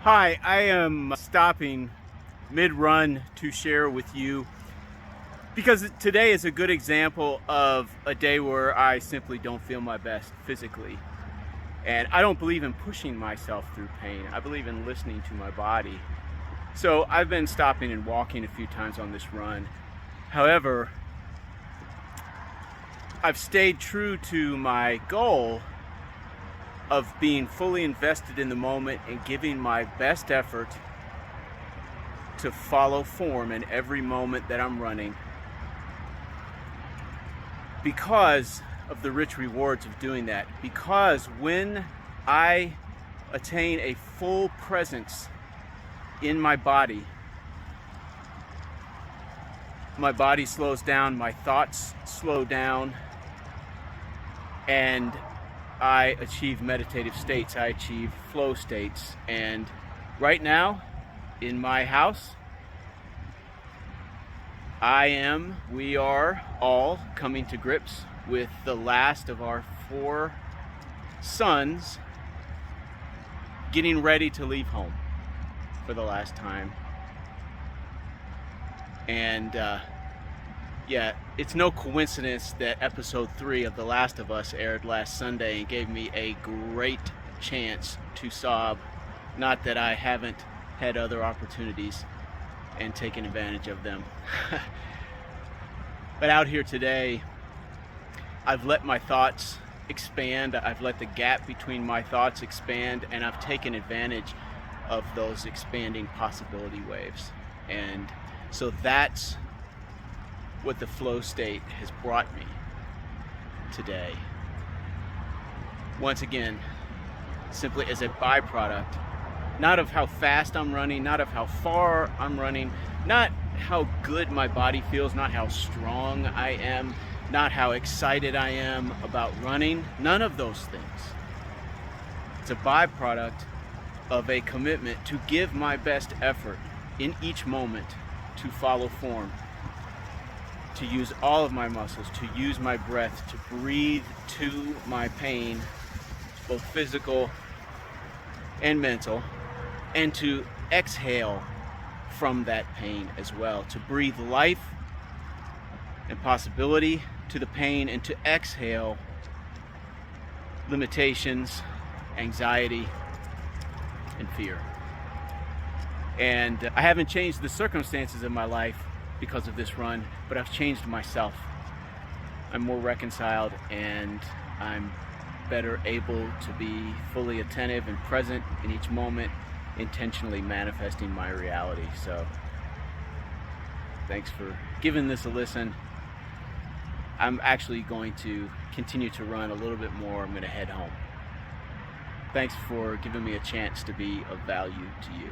Hi, I am stopping mid-run to share with you because today is a good example of a day where I simply don't feel my best physically. And I don't believe in pushing myself through pain. I believe in listening to my body. So I've been stopping and walking a few times on this run. However, I've stayed true to my goal of being fully invested in the moment and giving my best effort to follow form in every moment that I'm running, because of the rich rewards of doing that. Because when I attain a full presence in my body slows down, my thoughts slow down, and I achieve meditative states, I achieve flow states. And right now, in my house, we are all coming to grips with the last of our 4 sons getting ready to leave home for the last time. And yeah, it's no coincidence that episode 3 of The Last of Us aired last Sunday and gave me a great chance to sob. Not that I haven't had other opportunities and taken advantage of them. But out here today, I've let my thoughts expand. I've let the gap between my thoughts expand, and I've taken advantage of those expanding possibility waves. And so that's what the flow state has brought me today. Once again, simply as a byproduct, not of how fast I'm running, not of how far I'm running, not how good my body feels, not how strong I am, not how excited I am about running, none of those things. It's a byproduct of a commitment to give my best effort in each moment to follow form, to use all of my muscles, to use my breath, to breathe to my pain, both physical and mental, and to exhale from that pain as well, to breathe life and possibility to the pain, and to exhale limitations, anxiety, and fear. And I haven't changed the circumstances of my life because of this run, but I've changed myself. I'm more reconciled, and I'm better able to be fully attentive and present in each moment, intentionally manifesting my reality. So thanks for giving this a listen. I'm actually going to continue to run a little bit more. I'm going to head home. Thanks for giving me a chance to be of value to you.